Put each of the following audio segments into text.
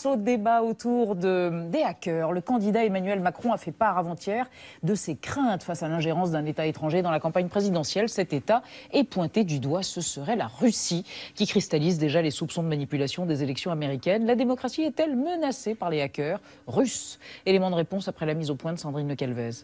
Au débat autour des hackers, le candidat Emmanuel Macron a fait part avant-hier de ses craintes face à l'ingérence d'un État étranger dans la campagne présidentielle. Cet État est pointé du doigt, ce serait la Russie, qui cristallise déjà les soupçons de manipulation des élections américaines. La démocratie est-elle menacée par les hackers russes? Élément de réponse après la mise au point de Sandrine Le Calvez.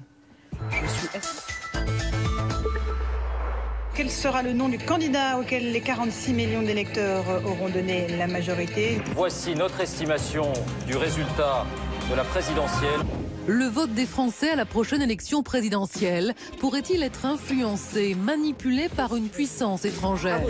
Quel sera le nom du candidat auquel les 46 millions d'électeurs auront donné la majorité? Voici notre estimation du résultat de la présidentielle. Le vote des Français à la prochaine élection présidentielle pourrait-il être influencé, manipulé par une puissance étrangère?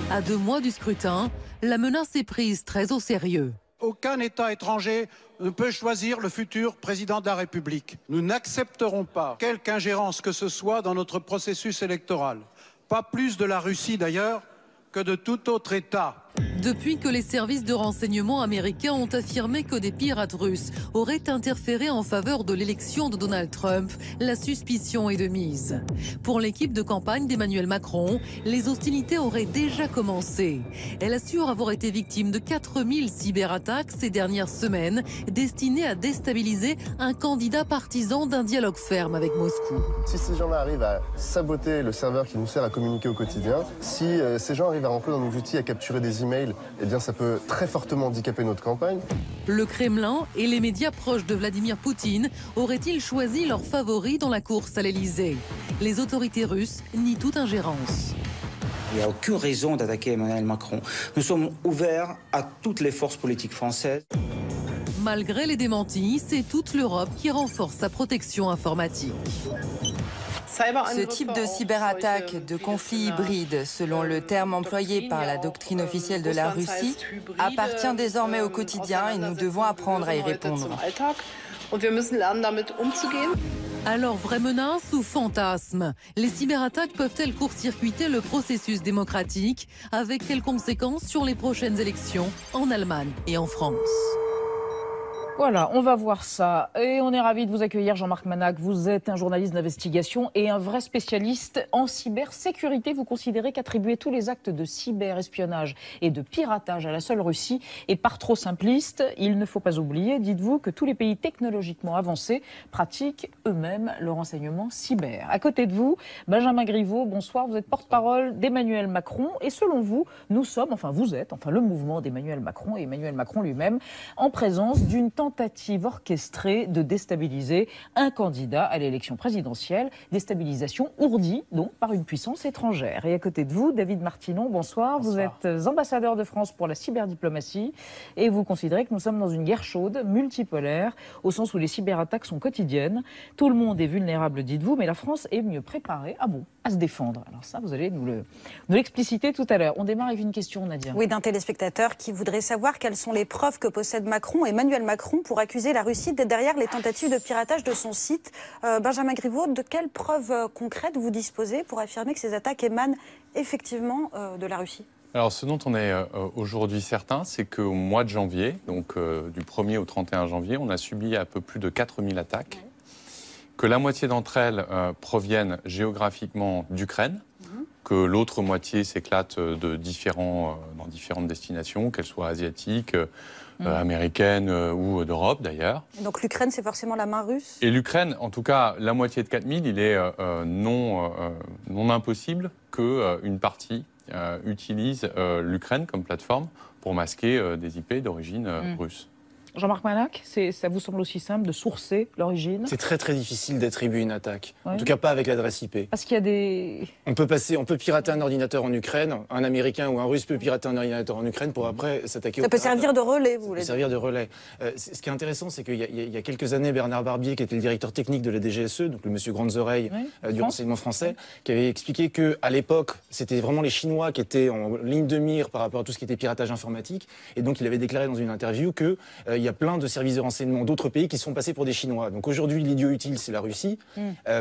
À 2 mois du scrutin, la menace est prise très au sérieux. Aucun État étranger ne peut choisir le futur président de la République. Nous n'accepterons pas quelque ingérence que ce soit dans notre processus électoral. Pas plus de la Russie d'ailleurs que de tout autre État. Depuis que les services de renseignement américains ont affirmé que des pirates russes auraient interféré en faveur de l'élection de Donald Trump, la suspicion est de mise. Pour l'équipe de campagne d'Emmanuel Macron, les hostilités auraient déjà commencé. Elle assure avoir été victime de 4000 cyberattaques ces dernières semaines, destinées à déstabiliser un candidat partisan d'un dialogue ferme avec Moscou. Si ces gens-là arrivent à saboter le serveur qui nous sert à communiquer au quotidien, si ces gens arrivent à rentrer dans nos outils, à capturer des emails, eh bien ça peut très fortement handicaper notre campagne. Le Kremlin et les médias proches de Vladimir Poutine auraient-ils choisi leurs favoris dans la course à l'Elysée? Les autorités russes nient toute ingérence. Il n'y a aucune raison d'attaquer Emmanuel Macron. Nous sommes ouverts à toutes les forces politiques françaises. Malgré les démentis, c'est toute l'Europe qui renforce sa protection informatique. Ce type de cyberattaque, de conflit hybride, selon le terme employé par la doctrine officielle de la Russie, appartient désormais au quotidien et nous devons apprendre à y répondre. Alors, vraie menace ou fantasme? Les cyberattaques peuvent-elles court-circuiter le processus démocratique? Avec quelles conséquences sur les prochaines élections en Allemagne et en France? Voilà, on va voir ça. Et on est ravis de vous accueillir, Jean-Marc Manac. Vous êtes un journaliste d'investigation et un vrai spécialiste en cybersécurité. Vous considérez qu'attribuer tous les actes de cyberespionnage et de piratage à la seule Russie est par trop simpliste. Il ne faut pas oublier, dites-vous, que tous les pays technologiquement avancés pratiquent eux-mêmes le renseignement cyber. À côté de vous, Benjamin Griveaux, bonsoir. Vous êtes porte-parole d'Emmanuel Macron. Et selon vous, nous sommes, vous êtes, le mouvement d'Emmanuel Macron et Emmanuel Macron lui-même, en présence d'une tentative orchestrée de déstabiliser un candidat à l'élection présidentielle, déstabilisation ourdie donc par une puissance étrangère. Et à côté de vous, David Martinon, bonsoir. Vous êtes ambassadeur de France pour la cyberdiplomatie et vous considérez que nous sommes dans une guerre chaude, multipolaire, au sens où les cyberattaques sont quotidiennes. Tout le monde est vulnérable, dites-vous, mais la France est mieux préparée, à se défendre. Alors ça, vous allez nous l'expliciter tout à l'heure. On démarre avec une question, Nadia. Oui, d'un téléspectateur qui voudrait savoir quelles sont les preuves que possède Emmanuel Macron, pour accuser la Russie d'être derrière les tentatives de piratage de son site. Benjamin Griveaux, de quelles preuves concrètes vous disposez pour affirmer que ces attaques émanent effectivement de la Russie? Alors, ce dont on est aujourd'hui certain, c'est qu'au mois de janvier, donc du 1er au 31 janvier, on a subi un peu plus de 4000 attaques, que la moitié d'entre elles proviennent géographiquement d'Ukraine, que l'autre moitié s'éclate dans différentes destinations, qu'elles soient asiatiques, américaines ou d'Europe d'ailleurs. Donc l'Ukraine, c'est forcément la main russe? Et l'Ukraine, en tout cas, la moitié de 4000, il est non impossible qu'une partie utilise l'Ukraine comme plateforme pour masquer des IP d'origine russe. Jean-Marc Manac, ça vous semble aussi simple de sourcer l'origine? C'est très très difficile d'attribuer une attaque. En tout cas pas avec l'adresse IP. Parce qu'il y a des... On peut pirater un ordinateur en Ukraine, un Américain ou un Russe peut pirater un ordinateur en Ukraine pour après s'attaquer au... Ça peut servir de relais, vous voulez dire? Ça peut servir de relais. Ce qui est intéressant, c'est qu'il y a quelques années, Bernard Barbier, qui était le directeur technique de la DGSE, donc le monsieur Grandes Oreilles du renseignement français, qui avait expliqué qu'à l'époque, c'était vraiment les Chinois qui étaient en ligne de mire par rapport à tout ce qui était piratage informatique. Et donc il avait déclaré dans une interview qu'il il y a plein de services de renseignement d'autres pays qui sont passés pour des Chinois. Donc aujourd'hui, l'idiot utile, c'est la Russie,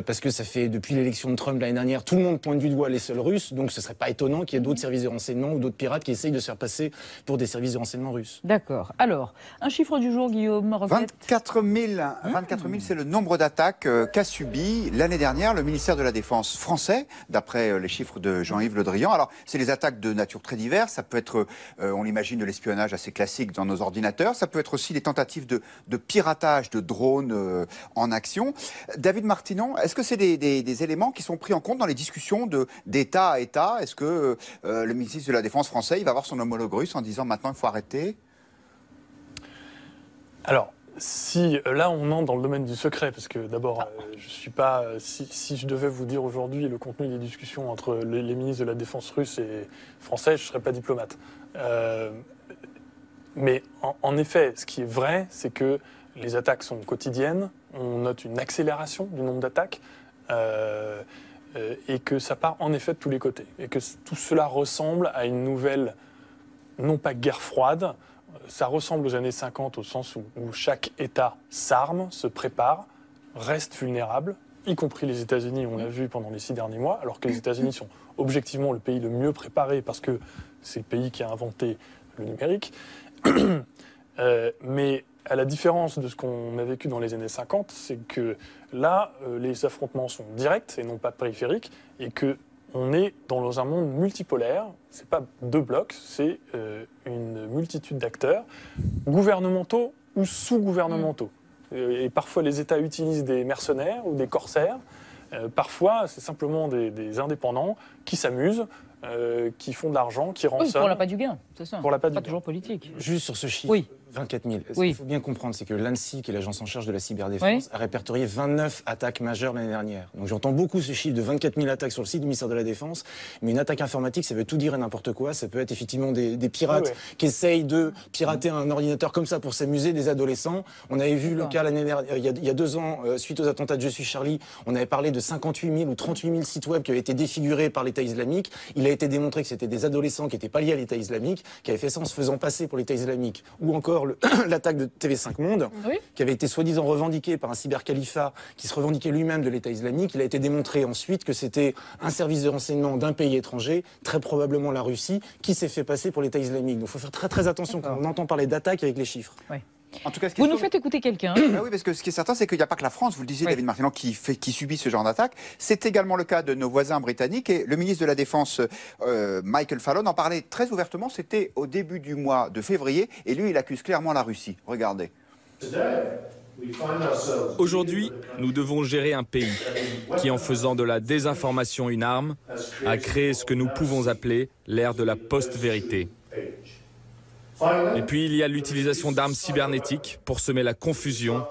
parce que ça fait depuis l'élection de Trump l'année dernière, tout le monde pointe du doigt les seuls Russes, donc ce ne serait pas étonnant qu'il y ait d'autres services de renseignement ou d'autres pirates qui essayent de se faire passer pour des services de renseignement russes. D'accord. Alors, un chiffre du jour, Guillaume. 24 000, c'est le nombre d'attaques qu'a subi l'année dernière le ministère de la Défense français, d'après les chiffres de Jean-Yves Le Drian. Alors, c'est des attaques de nature très diverse. Ça peut être, on l'imagine, de l'espionnage assez classique dans nos ordinateurs. Ça peut être aussi des tentatives de piratage de drones en action. David Martinon, est-ce que c'est des éléments qui sont pris en compte dans les discussions d'État à État? Est-ce que le ministre de la Défense français il va avoir son homologue russe en disant maintenant il faut arrêter? Alors, si là on entre dans le domaine du secret, parce que d'abord, je suis pas. Si je devais vous dire aujourd'hui le contenu des discussions entre les ministres de la Défense russe et français, je ne serais pas diplomate. Mais en effet, ce qui est vrai, c'est que les attaques sont quotidiennes. On note une accélération du nombre d'attaques. Et que ça part en effet de tous les côtés. Et que tout cela ressemble à une nouvelle, non pas guerre froide, ça ressemble aux années 50 au sens où chaque État s'arme, se prépare, reste vulnérable, y compris les États-Unis, on l'a vu pendant les 6 derniers mois, alors que les États-Unis sont objectivement le pays le mieux préparé parce que c'est le pays qui a inventé le numérique. Mais à la différence de ce qu'on a vécu dans les années 50, c'est que là, les affrontements sont directs et non pas périphériques, et qu'on est dans un monde multipolaire. Ce n'est pas 2 blocs, c'est une multitude d'acteurs, gouvernementaux ou sous-gouvernementaux. Et parfois, les États utilisent des mercenaires ou des corsaires. Parfois, c'est simplement des indépendants qui s'amusent, qui font de l'argent, qui rançonnent. Oui, pour l'appât du gain, c'est ça. Pour l'appât du pas gain. Toujours politique. Juste sur ce chiffre. Oui. 24 000. Ce Oui. qu'il faut bien comprendre, c'est que l'ANSSI, qui est l'agence en charge de la cyberdéfense, a répertorié 29 attaques majeures l'année dernière. Donc j'entends beaucoup ce chiffre de 24 000 attaques sur le site du ministère de la Défense, mais une attaque informatique, ça veut tout dire et n'importe quoi. Ça peut être effectivement des pirates qui essayent de pirater un ordinateur comme ça pour s'amuser, des adolescents. On avait vu le cas l'année dernière, il y a 2 ans, suite aux attentats de Je suis Charlie, on avait parlé de 58 000 ou 38 000 sites web qui avaient été défigurés par l'État islamique. Il a été démontré que c'était des adolescents qui n'étaient pas liés à l'État islamique, qui avaient fait ça en se faisant passer pour l'État islamique. Ou encore l'attaque de TV5 Monde, qui avait été soi-disant revendiqué par un cybercalifat qui se revendiquait lui-même de l'État islamique. Il a été démontré ensuite que c'était un service de renseignement d'un pays étranger, très probablement la Russie, qui s'est fait passer pour l'État islamique. Donc il faut faire très très attention quand on entend parler d'attaque avec les chiffres. En tout cas, vous nous faites écouter quelqu'un. Oui, parce que ce qui est certain, c'est qu'il n'y a pas que la France, vous le disiez, David Martinon, qui subit ce genre d'attaque. C'est également le cas de nos voisins britanniques. Et le ministre de la Défense, Michael Fallon, en parlait très ouvertement. C'était au début du mois de février. Et lui, il accuse clairement la Russie. Regardez. Aujourd'hui, nous devons gérer un pays qui, en faisant de la désinformation une arme, a créé ce que nous pouvons appeler l'ère de la post-vérité. Et puis il y a l'utilisation d'armes cybernétiques pour semer la confusion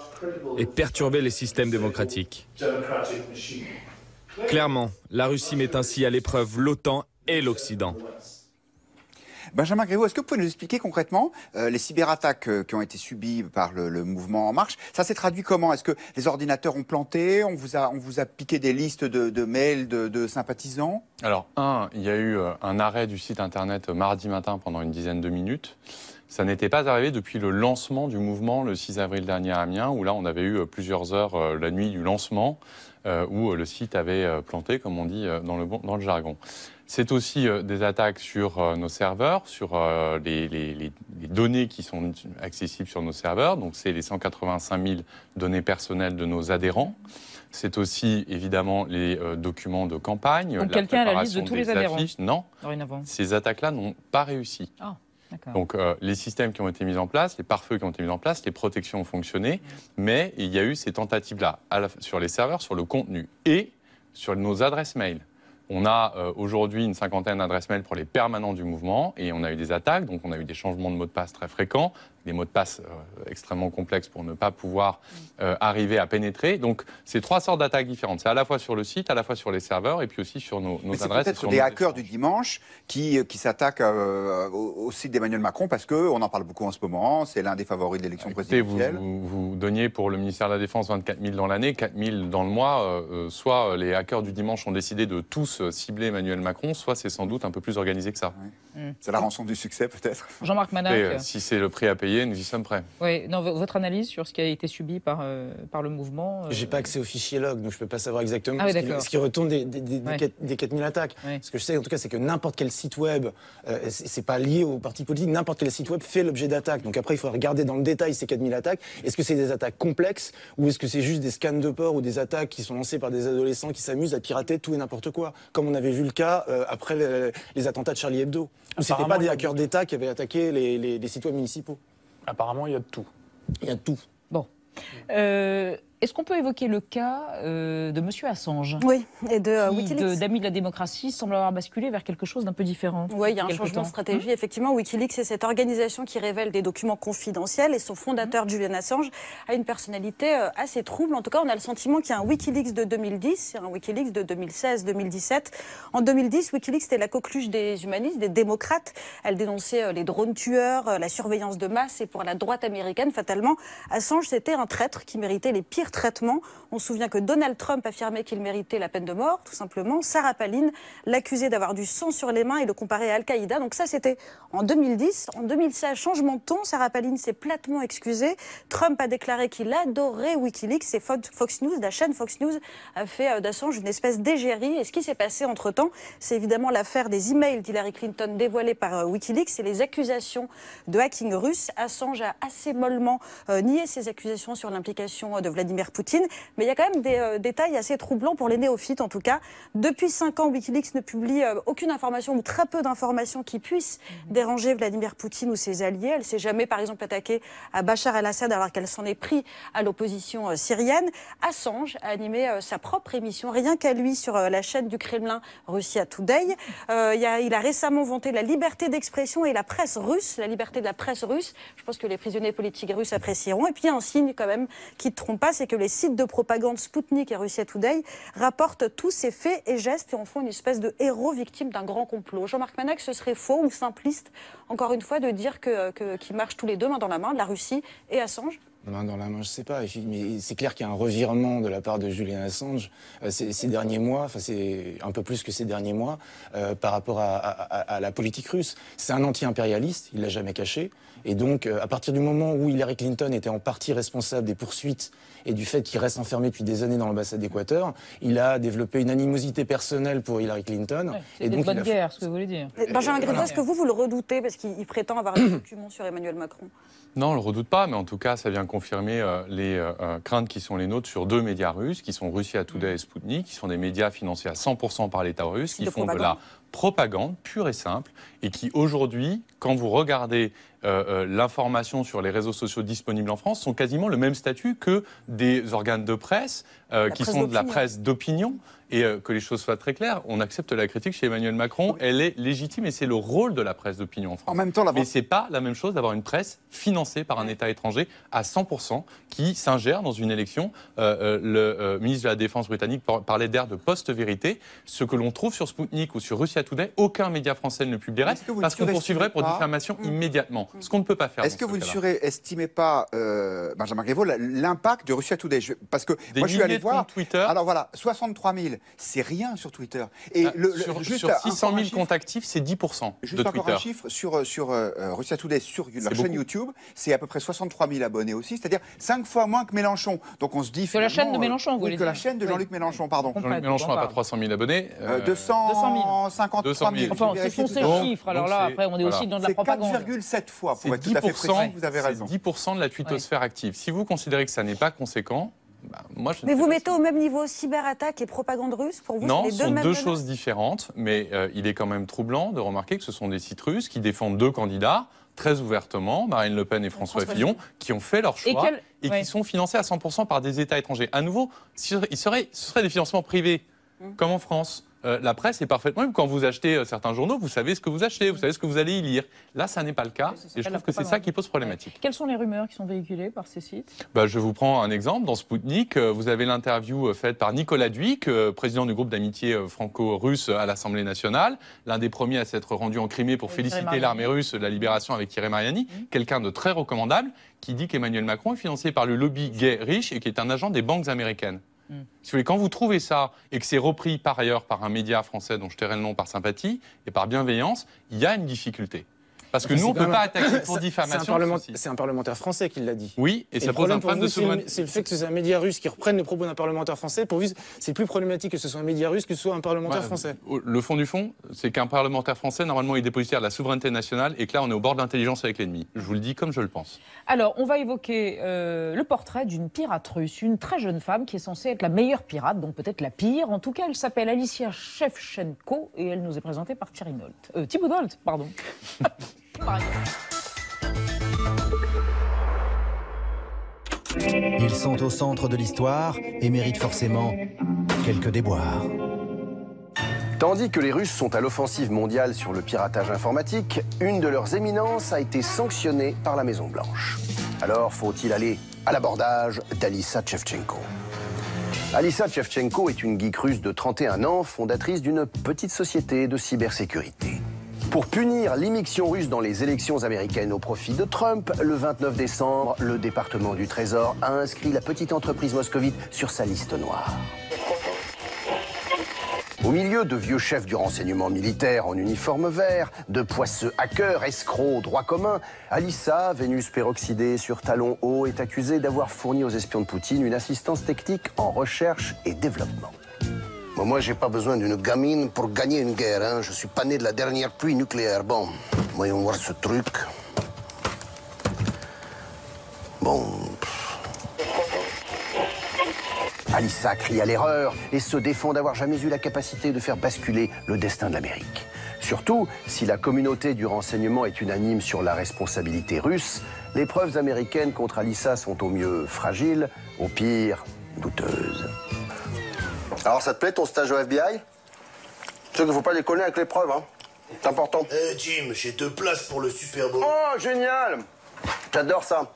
et perturber les systèmes démocratiques. Clairement, la Russie met ainsi à l'épreuve l'OTAN et l'Occident. Benjamin Griveaux, est-ce que vous pouvez nous expliquer concrètement les cyberattaques qui ont été subies par le mouvement En Marche? Ça s'est traduit comment? Est-ce que les ordinateurs ont planté? On vous a piqué des listes de mails de sympathisants? Alors, il y a eu un arrêt du site internet mardi matin pendant une dizaine de minutes. Ça n'était pas arrivé depuis le lancement du mouvement le 6 avril dernier à Amiens, où là on avait eu plusieurs heures la nuit du lancement, où le site avait planté, comme on dit dans le jargon. C'est aussi des attaques sur nos serveurs, sur les données qui sont accessibles sur nos serveurs. Donc c'est les 185 000 données personnelles de nos adhérents. C'est aussi évidemment les documents de campagne. Donc quelqu'un a la liste de tous les adhérents? Non, ces attaques-là n'ont pas réussi. Donc les systèmes qui ont été mis en place, les pare-feux qui ont été mis en place, les protections ont fonctionné, mais il y a eu ces tentatives-là sur les serveurs, sur le contenu et sur nos adresses mail. On a aujourd'hui une 50aine d'adresses mail pour les permanents du mouvement et on a eu des attaques, donc on a eu des changements de mots de passe très fréquents, des mots de passe extrêmement complexes pour ne pas pouvoir arriver à pénétrer. Donc c'est 3 sortes d'attaques différentes. C'est à la fois sur le site, à la fois sur les serveurs et puis aussi sur nos adresses. C'est peut-être des hackers du dimanche qui s'attaquent au site d'Emmanuel Macron parce qu'on en parle beaucoup en ce moment, c'est l'un des favoris de l'élection présidentielle. Vous donniez pour le ministère de la Défense 24 000 dans l'année, 4 000 dans le mois. Soit les hackers du dimanche ont décidé de tous cibler Emmanuel Macron, soit c'est sans doute un peu plus organisé que ça. C'est la rançon du succès, peut-être. Jean-Marc Manac. Si c'est le prix à payer, nous y sommes prêts. Oui, non, votre analyse sur ce qui a été subi par le mouvement J'ai pas accès au fichier log, donc je peux pas savoir exactement ce qui retourne des 4000 attaques. Ce que je sais, en tout cas, c'est que n'importe quel site web, c'est pas lié au parti politique, n'importe quel site web fait l'objet d'attaques. Donc après, il faut regarder dans le détail ces 4000 attaques. Est-ce que c'est des attaques complexes ou est-ce que c'est juste des scans de port ou des attaques qui sont lancées par des adolescents qui s'amusent à pirater tout et n'importe quoi, comme on avait vu le cas après les attentats de Charlie Hebdo. Ou c'était pas des hackers d'État qui avaient attaqué les sites web municipaux. Apparemment, il y a de tout. Il y a de tout. Bon. Est-ce qu'on peut évoquer le cas de M. Assange? Oui, et de Wikileaks. D'amis de la démocratie semble avoir basculé vers quelque chose d'un peu différent. Oui, il y a un changement de stratégie. Effectivement, Wikileaks, c'est cette organisation qui révèle des documents confidentiels et son fondateur, Julian Assange, a une personnalité assez trouble. En tout cas, on a le sentiment qu'il y a un Wikileaks de 2010 et un Wikileaks de 2016-2017. En 2010, Wikileaks était la coqueluche des humanistes, des démocrates. Elle dénonçait les drones tueurs, la surveillance de masse, et pour la droite américaine, fatalement, Assange, c'était un traître qui méritait les pires traitements. On se souvient que Donald Trump affirmait qu'il méritait la peine de mort, tout simplement. Sarah Palin l'accusait d'avoir du sang sur les mains et le comparait à Al-Qaïda. Donc ça, c'était en 2010. En 2016, changement de ton. Sarah Palin s'est platement excusée. Trump a déclaré qu'il adorait Wikileaks et Fox News, la chaîne Fox News, a fait d'Assange une espèce d'égérie. Et ce qui s'est passé entre-temps, c'est évidemment l'affaire des emails d'Hillary Clinton dévoilés par Wikileaks et les accusations de hacking russe. Assange a assez mollement nié ces accusations sur l'implication de Vladimir Poutine. Mais il y a quand même des détails assez troublants pour les néophytes, en tout cas. Depuis 5 ans, Wikileaks ne publie aucune information ou très peu d'informations qui puissent déranger Vladimir Poutine ou ses alliés. Elle ne s'est jamais, par exemple, attaquée à Bachar el-Assad alors qu'elle s'en est pris à l'opposition syrienne. Assange a animé sa propre émission, rien qu'à lui, sur la chaîne du Kremlin, Russia Today. Il a récemment vanté la liberté d'expression et la presse russe, la liberté de la presse russe. Je pense que les prisonniers politiques russes apprécieront. Et puis, il y a un signe, quand même, qui ne trompe pas, c'est que les sites de propagande Sputnik et Russia Today rapportent tous ces faits et gestes et en font une espèce de héros victime d'un grand complot. Jean-Marc Manac, ce serait faux ou simpliste, encore une fois, de dire qu'ils marchent tous les deux main dans la main, la Russie et Assange? Main dans la main, je sais pas, mais c'est clair qu'il y a un revirement de la part de Julian Assange ces derniers mois, enfin c'est un peu plus que ces derniers mois, par rapport à la politique russe. C'est un anti-impérialiste, il l'a jamais caché, et donc à partir du moment où Hillary Clinton était en partie responsable des poursuites et du fait qu'il reste enfermé depuis des années dans l'ambassade d'Équateur, il a développé une animosité personnelle pour Hillary Clinton. Ouais, c'est une bonne guerre, ce que vous voulez dire. Benjamin Griveaux, est-ce que vous le redoutez parce qu'il prétend avoir des documents sur Emmanuel Macron? Non, on ne le redoute pas, mais en tout cas, ça vient confirmer les craintes qui sont les nôtres sur 2 médias russes, qui sont Russia Today et Sputnik, qui sont des médias financés à 100% par l'État russe, qui font de la propagande pure et simple, et qui aujourd'hui, quand vous regardez l'information sur les réseaux sociaux disponibles en France, sont quasiment le même statut que des organes de presse, qui sont de la presse d'opinion. Et que les choses soient très claires, on accepte la critique chez Emmanuel Macron, elle est légitime et c'est le rôle de la presse d'opinion en France. En même temps, mais ce n'est pas la même chose d'avoir une presse financée par un État étranger à 100% qui s'ingère dans une élection. Le ministre de la Défense britannique parlait d'air de post-vérité. Ce que l'on trouve sur Sputnik ou sur Russia Today, aucun média français ne le publierait parce qu'on poursuivrait pour diffamation immédiatement. Ce qu'on ne peut pas faire. Est-ce que vous ne surestimez pas, Benjamin Griveaux, l'impact de Russia Today? Parce que moi je suis allé voir. Twitter. Alors voilà, 63 000. C'est rien sur Twitter. Et sur 600 000 comptes actifs, c'est 10% de Twitter. Juste encore un chiffre sur Russia Today, sur leur chaîne YouTube, c'est à peu près 63 000 abonnés aussi, c'est-à-dire 5 fois moins que Mélenchon. Donc on se dit sur la chaîne de Mélenchon, vous voulez dire? Que la chaîne de Jean-Luc Mélenchon, pardon. Jean-Luc Mélenchon n'a pas 300 000 abonnés. 253 000. Enfin, ce sont ces chiffres. Alors là, après, on est aussi dans de la propagande. C'est 4,7 fois, pour être tout à fait précis, vous avez raison. C'est 10% de la twittosphère active. Si vous considérez que ça n'est pas conséquent, mais vous mettez au même niveau cyberattaque et propagande russe? Pour vous, non, ce sont deux choses différentes, mais il est quand même troublant de remarquer que ce sont des sites russes qui défendent 2 candidats très ouvertement, Marine Le Pen et François Fillon, qui ont fait leur choix et qui sont financés à 100% par des États étrangers. À nouveau, ce serait des financements privés, comme en France. La presse est parfaitement libre. Quand vous achetez certains journaux, vous savez ce que vous achetez, vous savez ce que vous allez y lire. Là, ça n'est pas le cas. Et je trouve que c'est ça qui pose problématique. Quelles sont les rumeurs qui sont véhiculées par ces sites? Je vous prends un exemple. Dans Sputnik, vous avez l'interview faite par Nicolas Dhuicq, président du groupe d'amitié franco-russe à l'Assemblée nationale, l'un des premiers à s'être rendu en Crimée pour féliciter l'armée russe de la libération avec Thierry Mariani, quelqu'un de très recommandable, qui dit qu'Emmanuel Macron est financé par le lobby gay riche et qui est un agent des banques américaines. Si vous voulez, quand vous trouvez ça et que c'est repris par ailleurs par un média français dont je tairai le nom par sympathie et par bienveillance, il y a une difficulté. Parce que nous, on ne peut pas attaquer pour diffamation. C'est un parlementaire français qui l'a dit. Oui, et ça pose un problème de souveraineté. C'est le fait que c'est un média russe qui reprenne les propos d'un parlementaire français. C'est plus problématique que ce soit un média russe que ce soit un parlementaire français. Le fond du fond, c'est qu'un parlementaire français, normalement, il est dépositaire de la souveraineté nationale et que là, on est au bord de l'intelligence avec l'ennemi. Je vous le dis comme je le pense. Alors, on va évoquer le portrait d'une pirate russe, une très jeune femme qui est censée être la meilleure pirate, donc peut-être la pire. En tout cas, elle s'appelle Alicia Shevchenko et elle nous est présentée par Thibaut Nolte, pardon. Ils sont au centre de l'histoire et méritent forcément quelques déboires. Tandis que les Russes sont à l'offensive mondiale sur le piratage informatique, une de leurs éminences a été sanctionnée par la Maison-Blanche. Alors faut-il aller à l'abordage d'Alissa Shevchenko? Alissa Shevchenko est une geek russe de 31 ans, fondatrice d'une petite société de cybersécurité. Pour punir l'immixtion russe dans les élections américaines au profit de Trump, le 29 décembre, le département du Trésor a inscrit la petite entreprise moscovite sur sa liste noire. Au milieu de vieux chefs du renseignement militaire en uniforme vert, de poisseux hackers, escrocs, droit commun, Alissa, Vénus peroxydée sur talons hauts, est accusée d'avoir fourni aux espions de Poutine une assistance technique en recherche et développement. Moi, j'ai pas besoin d'une gamine pour gagner une guerre, hein. Je suis pas né de la dernière pluie nucléaire. Bon, voyons voir ce truc. Bon... Alissa crie à l'erreur et se défend d'avoir jamais eu la capacité de faire basculer le destin de l'Amérique. Surtout, si la communauté du renseignement est unanime sur la responsabilité russe, les preuves américaines contre Alissa sont au mieux fragiles, au pire douteuses. Alors, ça te plaît ton stage au FBI? Tu sais qu'il faut pas déconner avec les preuves, hein. C'est important. Jim, j'ai 2 places pour le Super Bowl. Oh, génial! J'adore ça.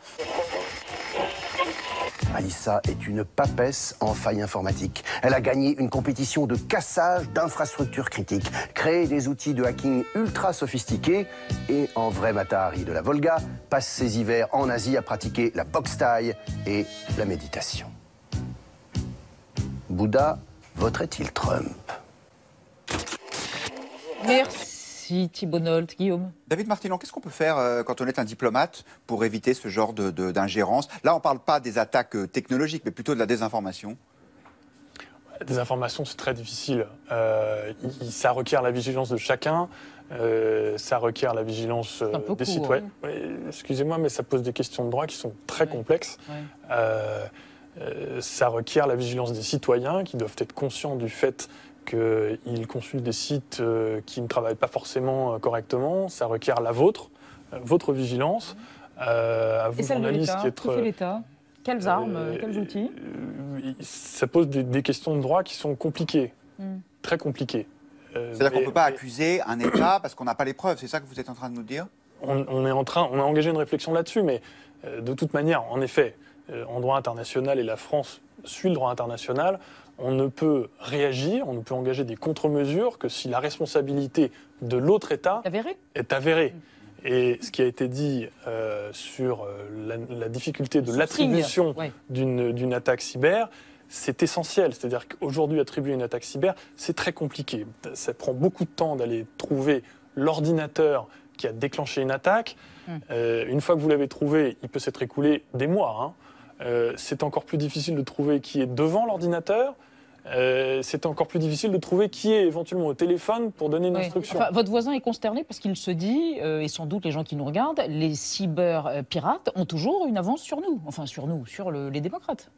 Alissa est une papesse en faille informatique. Elle a gagné une compétition de cassage d'infrastructures critiques, créé des outils de hacking ultra sophistiqués et, en vrai Matahari de la Volga, passe ses hivers en Asie à pratiquer la boxe thaï et la méditation. Bouddha voterait-il Trump? Merci Thibaut Nolte. Guillaume? David Martinon, qu'est-ce qu'on peut faire quand on est un diplomate pour éviter ce genre d'ingérence? Là, on ne parle pas des attaques technologiques, mais plutôt de la désinformation. La désinformation, c'est très difficile. Ça requiert la vigilance de chacun. Ça requiert la vigilance des citoyens. Excusez-moi, mais ça pose des questions de droit qui sont très complexes. Ça requiert la vigilance des citoyens qui doivent être conscients du fait qu'ils consultent des sites qui ne travaillent pas forcément correctement. Ça requiert la vôtre vigilance. À vous, journalistes, qui êtes... Que fait l'État? Quelles armes, quels outils? Ça pose des questions de droit qui sont compliquées, très compliquées. C'est-à-dire qu'on ne peut pas accuser un État parce qu'on n'a pas les preuves, c'est ça que vous êtes en train de nous dire? On a engagé une réflexion là-dessus, mais de toute manière, en effet, en droit international, et la France suit le droit international, on ne peut réagir, on ne peut engager des contre-mesures que si la responsabilité de l'autre État est avérée. Et ce qui a été dit sur la difficulté de l'attribution d'une attaque cyber, c'est essentiel. C'est-à-dire qu'aujourd'hui, attribuer une attaque cyber, c'est très compliqué. Ça prend beaucoup de temps d'aller trouver l'ordinateur qui a déclenché une attaque. Une fois que vous l'avez trouvé, il peut s'être écoulé des mois, hein. C'est encore plus difficile de trouver qui est devant l'ordinateur. C'est encore plus difficile de trouver qui est éventuellement au téléphone pour donner une instruction. Enfin, votre voisin est consterné parce qu'il se dit, et sans doute les gens qui nous regardent, les cyber-pirates ont toujours une avance sur nous. Enfin, sur nous, sur les démocrates.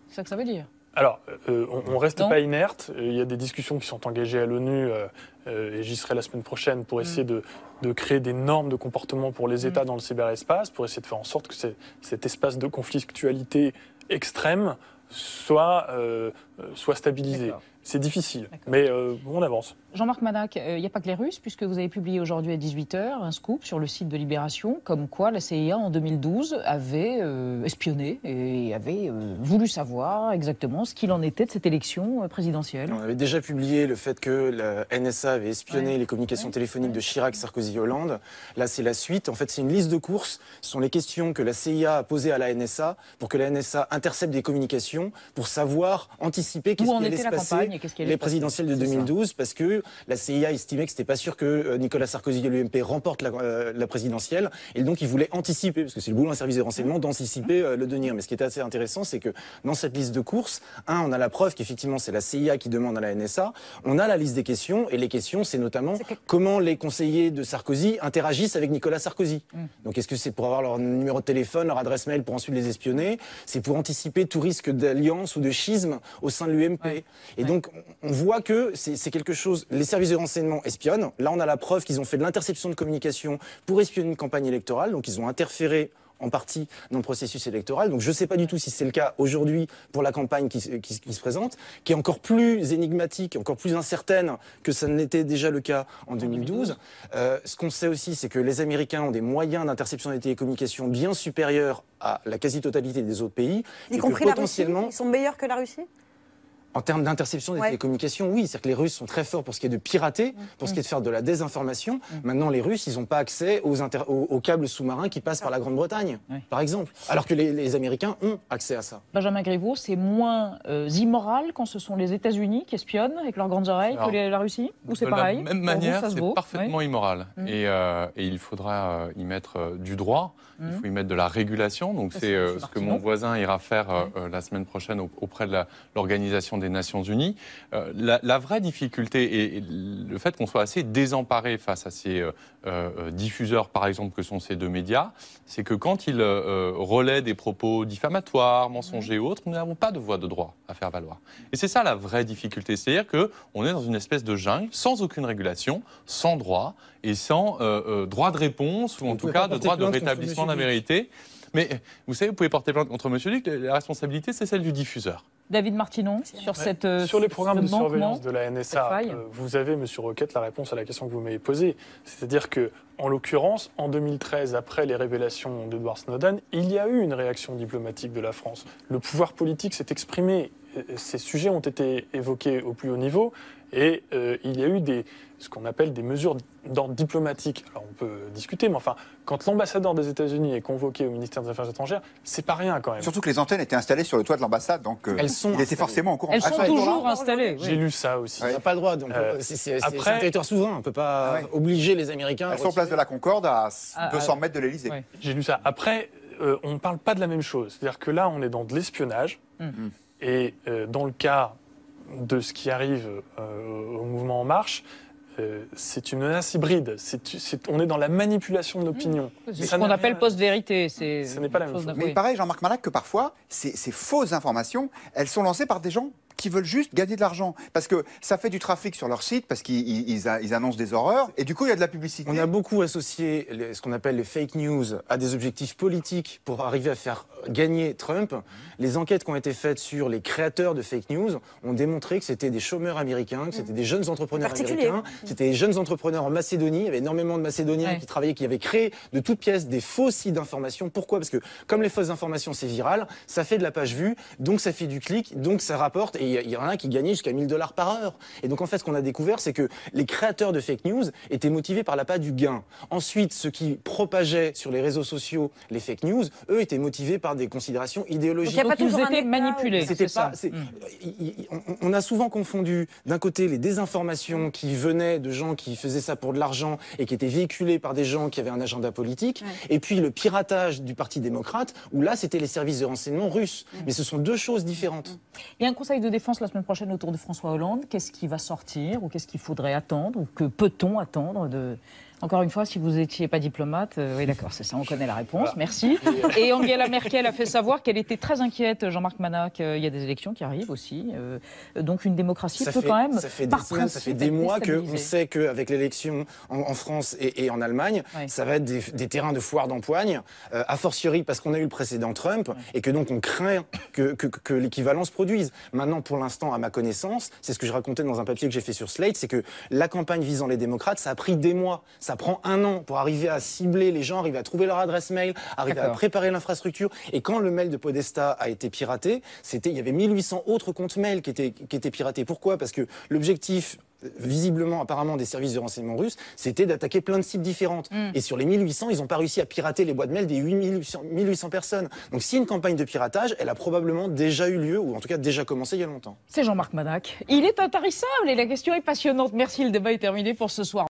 C'est ça que ça veut dire. Alors, on ne reste pas inerte. Il y a des discussions qui sont engagées à l'ONU, et j'y serai la semaine prochaine, pour essayer de créer des normes de comportement pour les États dans le cyberespace, pour essayer de faire en sorte que cet espace de conflictualité extrême soit stabilisé. c'est difficile, mais on avance. Jean-Marc Manac, il n'y a pas que les Russes, puisque vous avez publié aujourd'hui à 18h un scoop sur le site de Libération, comme quoi la CIA en 2012 avait espionné et avait voulu savoir exactement ce qu'il en était de cette élection présidentielle. On avait déjà publié le fait que la NSA avait espionné les communications téléphoniques de Chirac, Sarkozy, Hollande. Là, c'est la suite. En fait, c'est une liste de courses. Ce sont les questions que la CIA a posées à la NSA pour que la NSA intercepte des communications pour savoir anticiper qu'est-ce qui allait se passer les présidentielles de 2012, parce que la CIA estimait que c'était pas sûr que Nicolas Sarkozy et l'UMP remportent la présidentielle, et donc ils voulaient anticiper, parce que c'est le boulot d'un service de renseignement d'anticiper le devenir. Mais ce qui est assez intéressant, c'est que dans cette liste de courses, on a la preuve qu'effectivement c'est la CIA qui demande à la NSA, on a la liste des questions, et les questions c'est notamment comment les conseillers de Sarkozy interagissent avec Nicolas Sarkozy. Donc est-ce que c'est pour avoir leur numéro de téléphone, leur adresse mail pour ensuite les espionner? C'est pour anticiper tout risque d'alliance ou de schisme au sein de l'UMP. Et donc on voit que c'est quelque chose, les services de renseignement espionnent. Là, on a la preuve qu'ils ont fait de l'interception de communication pour espionner une campagne électorale. Donc, ils ont interféré en partie dans le processus électoral. Donc, je ne sais pas du tout si c'est le cas aujourd'hui pour la campagne qui se présente, qui est encore plus énigmatique, encore plus incertaine que ça n'était déjà le cas en 2012. Ce qu'on sait aussi, c'est que les Américains ont des moyens d'interception des télécommunications bien supérieurs à la quasi-totalité des autres pays. Y compris la Russie, ils sont meilleurs que la Russie ? En termes d'interception des télécommunications, oui. C'est-à-dire que les Russes sont très forts pour ce qui est de pirater, pour ce qui est de faire de la désinformation. Maintenant, les Russes, ils n'ont pas accès aux câbles sous-marins qui passent par la Grande-Bretagne, par exemple. Alors que les Américains ont accès à ça. Benjamin Griveaux, c'est moins immoral quand ce sont les États-Unis qui espionnent avec leurs grandes oreilles que la Russie? Ou c'est pareil? De la même manière, c'est parfaitement immoral. Et il faudra y mettre du droit. Il faut y mettre de la régulation. Donc c'est ce que mon voisin ira faire la semaine prochaine auprès de l'Organisation des Nations Unies. La vraie difficulté et le fait qu'on soit assez désemparé face à ces diffuseurs, par exemple, que sont ces deux médias, c'est que quand ils relaient des propos diffamatoires, mensongers ou autres, nous n'avons pas de voie de droit à faire valoir. Et c'est ça la vraie difficulté. C'est-à-dire qu'on est dans une espèce de jungle, sans aucune régulation, sans droit et sans droit de réponse, ou en tout cas de droit de rétablissement de la vérité. Mais vous savez, vous pouvez porter plainte contre M. Luc, la responsabilité, c'est celle du diffuseur. David Martinon, sur les programmes de surveillance de la NSA, vous avez, M. Roquette, la réponse à la question que vous m'avez posée. C'est-à-dire que, en l'occurrence, en 2013, après les révélations d'Edward Snowden, il y a eu une réaction diplomatique de la France. Le pouvoir politique s'est exprimé. Ces sujets ont été évoqués au plus haut niveau et il y a eu ce qu'on appelle des mesures d'ordre diplomatique. Alors on peut discuter, mais enfin, quand l'ambassadeur des États-Unis est convoqué au ministère des Affaires étrangères, c'est pas rien quand même. Surtout que les antennes étaient installées sur le toit de l'ambassade, donc il était forcément au courant. Elles sont toujours installées. J'ai lu ça aussi. On n'a pas le droit, donc c'est un territoire souverain. On ne peut pas obliger les Américains. Elles sont place de la Concorde à 200 mètres de l'Élysée. J'ai lu ça. Après, on ne parle pas de la même chose. C'est-à-dire que là, on est dans de l'espionnage. Et dans le cas de ce qui arrive au mouvement En Marche, c'est une menace hybride. On est dans la manipulation de l'opinion. C'est ce qu'on appelle post-vérité. Ce n'est pas la même chose. Mais il paraît, Jean-Marc Manac, que parfois, ces fausses informations, elles sont lancées par des gens qui veulent juste gagner de l'argent. Parce que ça fait du trafic sur leur site, parce qu'ils annoncent des horreurs, et du coup, il y a de la publicité. On a beaucoup associé ce qu'on appelle les fake news à des objectifs politiques pour arriver à faire gagner Trump. Les enquêtes qui ont été faites sur les créateurs de fake news ont démontré que c'était des chômeurs américains, que c'était des jeunes entrepreneurs américains, c'était des jeunes entrepreneurs en Macédonie. Il y avait énormément de Macédoniens qui travaillaient, qui avaient créé de toutes pièces des faux sites d'information. Pourquoi? Parce que comme les fausses informations, c'est viral, ça fait de la page vue, donc ça fait du clic, donc ça rapporte, et il y en a qui gagnaient jusqu'à 1000 $ par heure. Et donc en fait, ce qu'on a découvert, c'est que les créateurs de fake news étaient motivés par l'appât du gain. Ensuite, ceux qui propageaient sur les réseaux sociaux les fake news, eux, étaient motivés par des considérations idéologiques. Donc ils étaient manipulés. On a souvent confondu d'un côté les désinformations qui venaient de gens qui faisaient ça pour de l'argent et qui étaient véhiculées par des gens qui avaient un agenda politique, et puis le piratage du Parti démocrate, où là, c'était les services de renseignement russes. Mais ce sont deux choses différentes. Il y a un conseil de défense la semaine prochaine autour de François Hollande. Qu'est-ce qui va sortir ou qu'est-ce qu'il faudrait attendre ou que peut-on attendre Encore une fois, si vous n'étiez pas diplomate, oui d'accord, c'est ça, on connaît la réponse, merci. Et Angela Merkel a fait savoir qu'elle était très inquiète, Jean-Marc Manac, il y a des élections qui arrivent aussi, donc une démocratie peut quand même, ça fait des semaines, ça fait des mois qu'on sait qu'avec l'élection en France et en Allemagne, ça va être des terrains de foire d'empoigne, a fortiori parce qu'on a eu le précédent Trump, et que donc on craint que l'équivalent se produise. Maintenant, pour l'instant, à ma connaissance, c'est ce que je racontais dans un papier que j'ai fait sur Slate, c'est que la campagne visant les démocrates, ça a pris des mois, ça prend 1 an pour arriver à cibler les gens, arriver à trouver leur adresse mail, arriver à préparer l'infrastructure. Et quand le mail de Podesta a été piraté, il y avait 1800 autres comptes mail qui étaient piratés. Pourquoi? Parce que l'objectif, visiblement, apparemment, des services de renseignement russes, c'était d'attaquer plein de cibles différentes. Et sur les 1800, ils n'ont pas réussi à pirater les boîtes mail des 1800 personnes. Donc si une campagne de piratage, elle a probablement déjà eu lieu, ou en tout cas déjà commencé il y a longtemps. C'est Jean-Marc Manac. Il est intarissable et la question est passionnante. Merci, le débat est terminé pour ce soir.